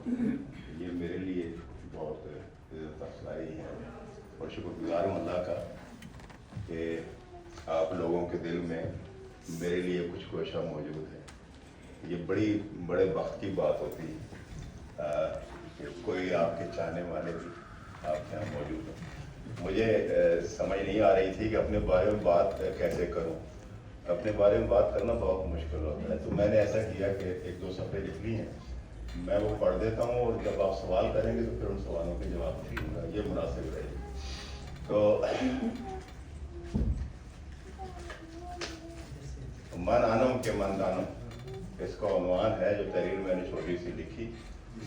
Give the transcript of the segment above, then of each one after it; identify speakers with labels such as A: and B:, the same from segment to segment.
A: ये मेरे लिए बहुत इज़्ज़त अफ़ज़ाई है और शुक्रगुज़ार हूँ अल्लाह का कि आप लोगों के दिल में मेरे लिए कुछ गोशा मौजूद है। ये बड़े वक्त की बात होती है कि कोई आपके चाहने वाले भी आपके यहाँ मौजूद हो। मुझे समझ नहीं आ रही थी कि अपने बारे में बात कैसे करूं। अपने बारे में बात करना बहुत मुश्किल होता है, तो मैंने ऐसा किया कि एक दो सफ़े लिख ली हैं, मैं वो पढ़ देता हूँ और जब आप सवाल करेंगे तो फिर उन सवालों के जवाब दूंगा, ये मुनासिब रहेगी। तो मन आनम के मन दानम इसका उन्वान है जो तहरीर मैंने छोटी सी लिखी।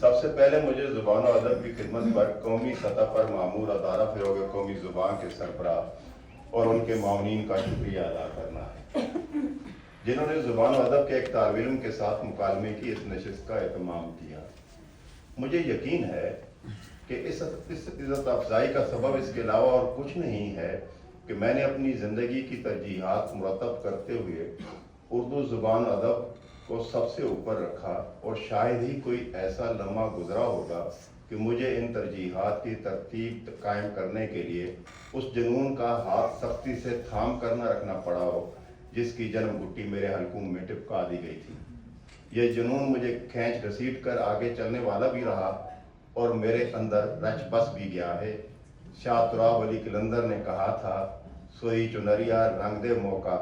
A: सबसे पहले मुझे ज़ुबान और अदब की खिदमत पर कौमी सतह पर मामूर अदारा फ़रोग़ कौमी ज़ुबान के सरबराह और उनके माउनीन का शुक्रिया अदा करना है, जिन्होंने ज़ुबान और अदब के एक तालिब इल्म के साथ मुकालमे की इस नशिस्त का एहतमाम किया। मुझे यकीन है कि इस इज़्ज़त अफ़ज़ाई का सबब इसके अलावा और कुछ नहीं है कि मैंने अपनी ज़िंदगी की तरजीहात मुरतब करते हुए उर्दू ज़ुबान अदब को सबसे ऊपर रखा, और शायद ही कोई ऐसा लम्हा गुजरा होगा कि मुझे इन तरजीहात की तरतीब कायम करने के लिए उस जुनून का हाथ सख्ती से थाम कर न रखना पड़ा हो जिसकी जन्म गुट्टी मेरे हलकूम में टिपका दी गई थी। यह जुनून मुझे खींच घसीट कर आगे चलने वाला भी रहा और मेरे अंदर रच बस भी गया है। शाह तुराब अली कलंदर ने कहा था, सोई चुनरिया रंग दे मौका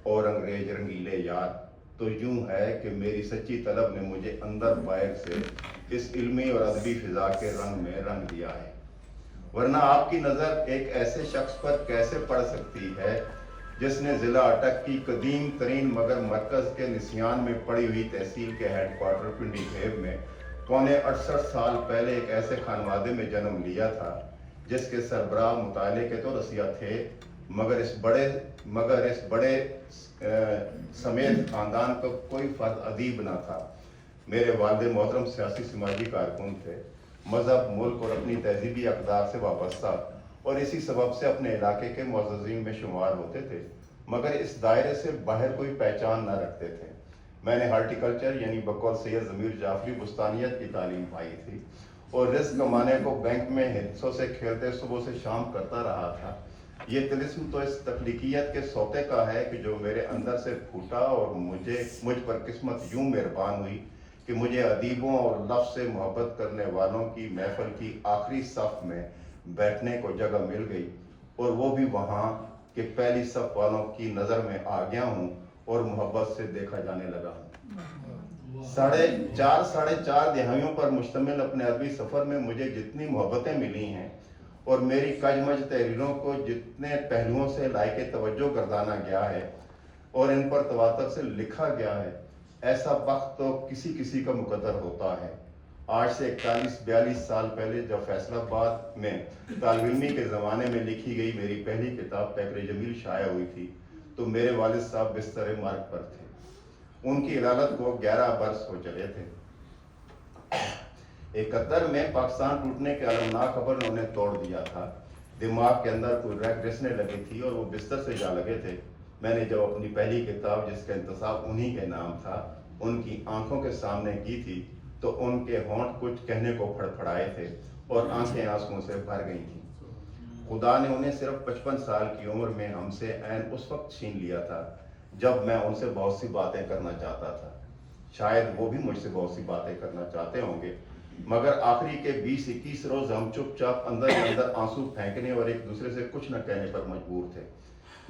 A: और अंग्रेज रंगीले यार। तो यूं है कि मेरी सच्ची तलब ने मुझे अंदर बाहर से इस इल्मी और अदबी फिजा के रंग में रंग दिया है, वरना आपकी नज़र एक ऐसे शख्स पर कैसे पड़ सकती है जिसने ज़िला अटक की कदीम तरीन मगर मरकज़ के निसियान में पड़ी हुई तहसील के हेडक्वार्टर पिंडी खेब में पौने 68 साल पहले एक ऐसे खानवादे में जन्म लिया था जिसके सरबराह मुताले के तो रसिया थे, मगर इस बड़े समेत ख़ानदान को कोई फ़र्द अदीब न था। मेरे वालिद मोहतरम सियासी समाजी कारकुन थे, मज़हब, मुल्क और अपनी तहजीबी अक़दार से वाबस्ता, और इसी सबब से अपने इलाके के मुअज़्ज़ज़ीन में शुमार होते थे, मगर इस दायरे से बाहर कोई पहचान न रखते थे। मैंने हार्टिकल्चर यानी बकौल सैयद ज़मीर जाफरी बुस्तानियत की तालीम पाई थी और रिस्क कमाने को बैंक में हिस्सों से खेलते सुबह से शाम करता रहा था। ये तिलिस्म तो इस तख्लीकियत के सौते का है कि जो मेरे अंदर से फूटा, और मुझ पर किस्मत यूं मेहरबान हुई कि मुझे अदीबों और लफ्ज़ से मोहब्बत करने वालों की महफिल की आखिरी सफ़ में बैठने को जगह मिल गई, और वो भी वहाँ के पहली सफ़ वालों की नज़र में आ गया हूँ और मोहब्बत से देखा जाने लगा हूँ। साढ़े चार दहाइयों पर मुश्तमिल अपने अदबी सफ़र में मुझे जितनी मोहब्बतें मिली हैं और मेरी कजमज तहरीरों को जितने पहलुओं से लायके तवज्जो गर्दाना गया है और इन पर तवातर से लिखा गया है, ऐसा वक्त तो किसी किसी का मुकद्दर होता है। आज से 41-42 साल पहले जब फैसलाबाद में तालिब इल्मी के ज़माने में लिखी गई मेरी पहली किताब पैकर जमील शाया हुई थी, तो मेरे वालिद साहब बिस्तर मर्ग पर थे। उनकी इलालत को 11 बरस हो चले थे। 71 में पाकिस्तान टूटने के अलमनाक खबर ने उन्हें तोड़ दिया था। दिमाग के अंदर कोई रग रिसने लगी थी और वो बिस्तर से जा लगे थे। मैंने जब अपनी पहली किताब, जिसका इंतसाब उन्हीं के नाम था, उनकी आंखों के सामने की थी, तो उनके होंठ कुछ कहने को फड़फड़ाए थे और आंखें आंसुओं से भर गई थी। खुदा ने उन्हें सिर्फ 55 साल की उम्र में हमसे ऐन उस वक्त छीन लिया था जब मैं उनसे बहुत सी बातें करना चाहता था। शायद वो भी मुझसे बहुत सी बातें करना चाहते होंगे, मगर आखिरी के 20-21 रोज हम चुपचाप अंदर ही अंदर आंसू फेंकने और एक दूसरे से कुछ न कहने पर मजबूर थे।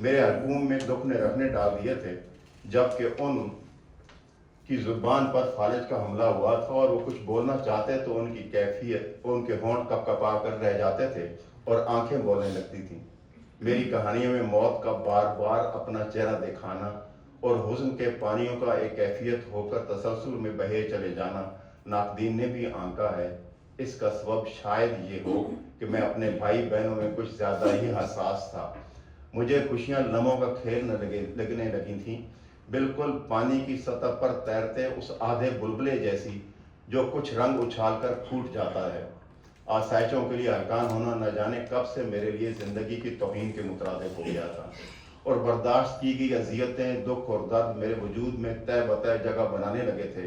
A: मेरे हलकूम में दुख ने रखने डाल दिए थे, जबकि उन की जुबान पर फालिज का हमला हुआ था और वो कुछ बोलना चाहते तो उनकी कैफियत, उनके होंठ कपकपा कर रह जाते थे और आंखें बोलने लगती थीं। मेरी कहानियों में मौत का बार बार अपना चेहरा दिखाना और हुस्न के पानियों का एक कैफियत होकर तसलसल में बहे चले जाना नाकदीन ने भी आंका है। इसका सबब शायद ये हो कि मैं अपने भाई बहनों में कुछ ज़्यादा ही हसास था। मुझे खुशियाँ लम्हों का खेल लगने लगी थीं, बिल्कुल पानी की सतह पर तैरते उस आधे बुलबुले जैसी जो कुछ रंग उछाल कर फूट जाता है। आसाइशों के लिए अरकान होना न जाने कब से मेरे लिए ज़िंदगी की तौहीन के मुतरादिफ हो गया था, और बर्दाश्त की गई अजियतें, दुख और दर्द मेरे वजूद में तय बतय जगह बनाने लगे थे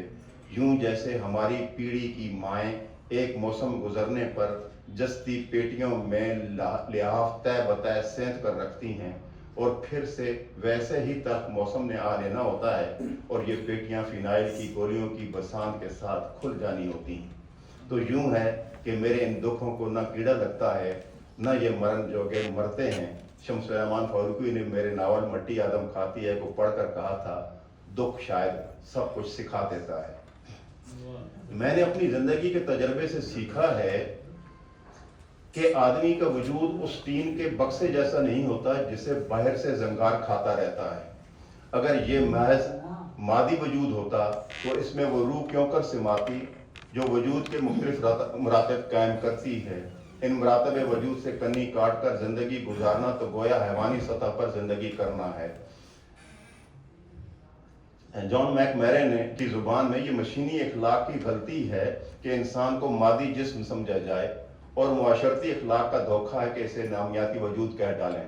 A: यूं जैसे हमारी पीढ़ी की माएँ एक मौसम गुजरने पर जस्ती पेटियों में लिहाफ तय बतय सेंध कर रखती हैं और फिर से वैसे ही तक मौसम ने आ लेना होता है और ये पेटियां फिनाइल की गोलियों की बरसात के साथ खुल जानी होती हैं। तो यूं है कि मेरे इन दुखों को न कीड़ा लगता है न ये मरण जोगे मरते हैं। शम्स रहमान फारूकी ने मेरे नावल मट्टी आदम खाती है को पढ़कर कहा था, दुख शायद सब कुछ सिखा देता है। मैंने अपनी जिंदगी के तजर्बे से सीखा है कि आदमी का वजूद उस टीन के बक्से जैसा नहीं होता जिसे बाहर से जंगार खाता रहता है। अगर ये महज मादी वजूद होता तो इसमें वो रूह क्यों कर समाती जो वजूद के मुख्तलिफ मरातब कायम करती है। इन मरातब वजूद से कन्नी काट कर जिंदगी गुजारना तो गोया हैवानी सतह पर जिंदगी करना है। जॉन मैकमेरे की जुबान में ये मशीनी अखलाक की गलती है कि इंसान को मादी जिस्म समझा जाए और मुआशरती अखलाक का धोखा है कि इसे नामियाती वजूद कह डालें।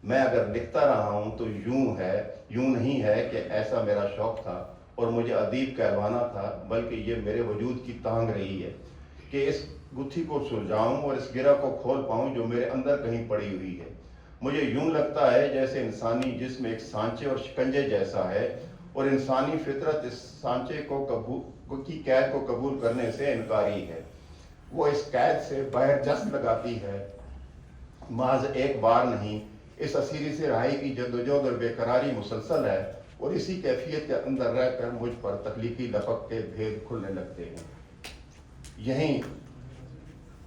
A: मैं अगर लिखता रहा हूँ तो यूं नहीं है कि ऐसा मेरा शौक था और मुझे अदीब कहलवाना था, बल्कि ये मेरे वजूद की तांग रही है कि इस गुत्थी को सुलझाऊं और इस गिरा को खोल पाऊं जो मेरे अंदर कहीं पड़ी हुई है। मुझे यूं लगता है जैसे इंसानी जिस्म एक सांचे और शिकंजे जैसा है और इंसानी फितरत इस सांचे की कैद को कबूल करने से इनकारी है। वो इस कैद से बाहर जस्त लगाती है, महज एक बार नहीं। इस असीरी से रहाई की जद्दोजहद और बेकरारी मुसलसल है और इसी कैफियत के अंदर रहकर मुझ पर तख्लीकी लपक के भेद खुलने लगते हैं।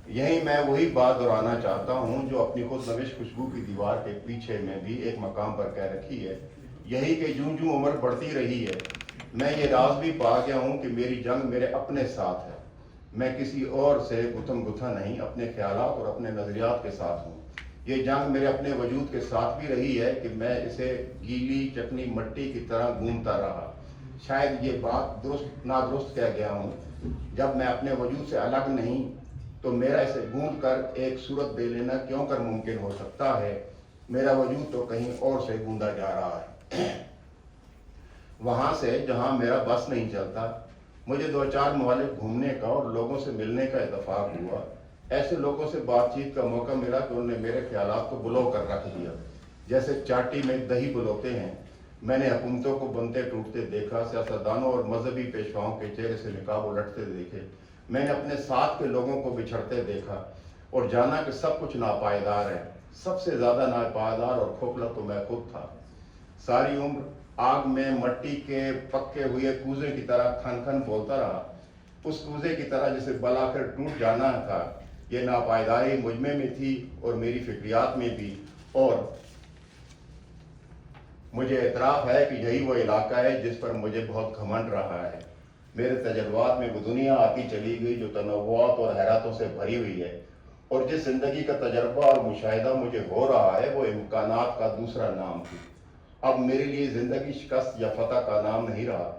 A: यही मैं वही बात दोहराना चाहता हूँ जो अपनी खुद नविश खुशबू की दीवार के पीछे में भी एक मकाम पर कह रखी है, यही कि जूं जूं उम्र बढ़ती रही है मैं ये राज भी पा गया हूँ कि मेरी जंग मेरे अपने साथ है। मैं किसी और से गुथम गुथा नहीं, अपने ख्यालात और अपने नजरियात के साथ हूँ। ये जंग मेरे अपने वजूद के साथ भी रही है कि मैं इसे गीली चटनी मट्टी की तरह गूंथता रहा। शायद ये बात नादुरुस्त कह गया हूँ। जब मैं अपने वजूद से अलग नहीं तो मेरा इसे गूंथ कर एक सूरत दे लेना क्यों कर मुमकिन हो सकता है। मेरा वजूद तो कहीं और से गूंदा जा रहा है, वहां से जहां मेरा बस नहीं चलता। मुझे 2-4 ममालिक घूमने का और लोगों से मिलने का इत्तेफाक हुआ। ऐसे लोगों से बातचीत का मौका मिला कि उन्होंने मेरे ख्यालात को बुलो कर रख दिया, जैसे चाटी में दही बुलोते हैं। मैंने हुकूमतों को बनते टूटते देखा, सियासतदानों और मजहबी पेशवाओं के चेहरे से निकाब उलटते देखे। मैंने अपने साथ के लोगों को बिछड़ते देखा और जाना कि सब कुछ नापायदार है। सबसे ज्यादा नापायदार और खोखला तो मैं खुद था। सारी उम्र आग में मट्टी के पक्के हुए कूजे की तरह खन खन बोलता रहा, उस कूजे की तरह जिसे बलाकर टूट जाना था। ये नापायदारी मुझमें में थी और मेरी फिक्रियात में भी, और मुझे एतराफ़ है कि यही वो इलाका है जिस पर मुझे बहुत घमंड रहा है। मेरे तजर्बात में वो दुनिया आती चली गई जो तनव्वुआत और हैरतों से भरी हुई है, और जिस जिंदगी का तजर्बा और मुशाहिदा मुझे हो रहा है वो इम्कानात का दूसरा नाम थी। अब मेरे लिए जिंदगी शिकस्त या फतह का नाम नहीं रहा।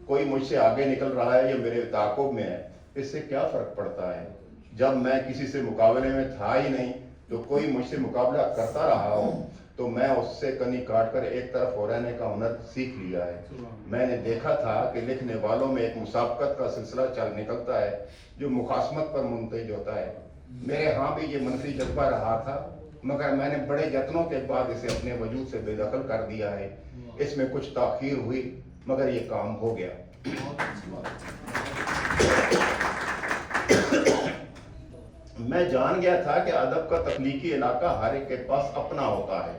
A: कोई मुझसे आगे निकल रहा है या मेरे ताक़ुब में है, इससे क्या फ़र्क पड़ता है जब मैं किसी से मुकाबले में था ही नहीं। तो कोई मुझसे मुकाबला करता रहा हो तो मैं उससे कनी काट कर एक तरफ हो रहने का हुनर सीख लिया है। मैंने देखा था कि लिखने वालों में एक मुसाबकत का सिलसिला चल निकलता है जो मुखासमत पर मुंतज होता है। मेरे यहाँ भी ये मनफी जज्बा रहा था, मगर मैंने बड़े यत्नों के बाद इसे अपने वजूद से बेदखल कर दिया है। इसमें कुछ ताखीर हुई मगर ये काम हो गया। मैं जान गया था कि अदब का तख्लीकी इलाका हर एक के पास अपना होता है,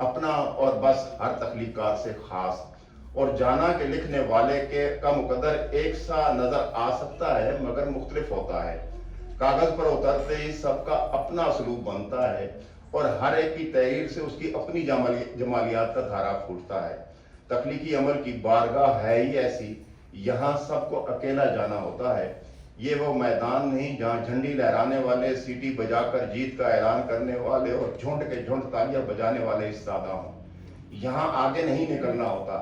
A: अपना और बस हर तख्लीकात से खास, और जाना कि लिखने वाले के का मुकद्दर एक सा नजर आ सकता है मगर मुख्तलिफ होता है। कागज पर उतरते ही सबका अपना असलूब बनता है और हर एक की तहरीर से उसकी अपनी जमालियात का धारा फूटता है। तख्लीकी अमल की बारगाह है ही ऐसी, यहाँ सबको अकेला जाना होता है। ये वो मैदान नहीं जहाँ झंडी लहराने वाले, सीटी बजाकर जीत का ऐलान करने वाले और झुंड के झुंड तालियां बजाने वाले इस्तादा हों। यहाँ आगे नहीं निकलना होता,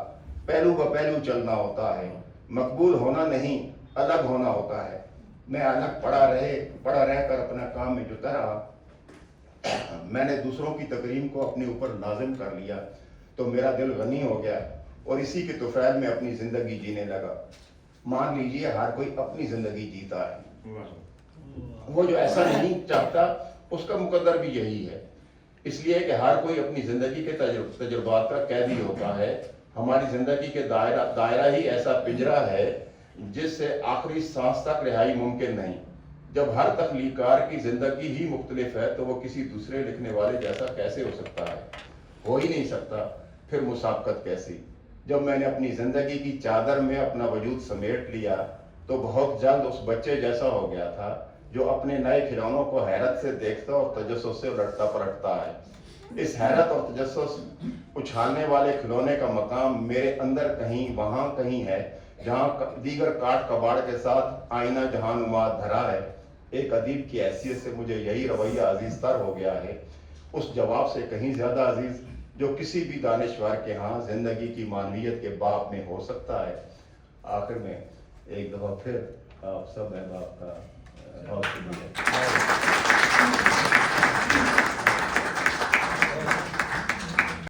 A: पहलू ब पहलू चलना होता है। मकबूल होना नहीं, अलग होना होता है। मैं अलग पड़ा रहकर अपना काम में जुटा रहा। मैंने दूसरों की तकरीम को अपने ऊपर लाजिम कर लिया तो मेरा दिल गनी हो गया और इसी के तुफैल में अपनी जिंदगी जीने लगा। मान लीजिए हर कोई अपनी जिंदगी जीता है, वो जो ऐसा नहीं चाहता उसका मुकद्दर भी यही है। इसलिए कि हर कोई अपनी जिंदगी के तजुर्बात का कैदी होता है। हमारी जिंदगी के दायरा ही ऐसा पिंजरा है जिससे आखिरी सांस तक रिहाई मुमकिन नहीं। जब हर तख्लीकार की जिंदगी ही मुख्तलिफ है तो वो किसी दूसरे लिखने वाले जैसा कैसे हो सकता है? हो ही नहीं सकता। फिर मुसाबकत कैसी? जब मैंने अपनी जिंदगी की चादर में अपना वजूद समेट लिया तो बहुत जल्द उस बच्चे जैसा हो गया था जो अपने नए खिलौनों को हैरत से देखता और तजस्सुस से उलटता पलटता है। इस हैरत और तजस्सुस उछालने वाले खिलौने का मकाम मेरे अंदर कहीं वहां कहीं है जहां दीगर काट कबाड़ के साथ आईना जहानुमा धरा है। एक अदीब की हैसियत से मुझे यही रवैया अजीज तर हो गया है, उस जवाब से कहीं ज्यादा अजीज जो किसी भी दानिश्वर के यहाँ जिंदगी की मानवियत के बाप में हो सकता है। आखिर में एक दफा फिर आप सब अहबाब का बहुत शुक्रिया।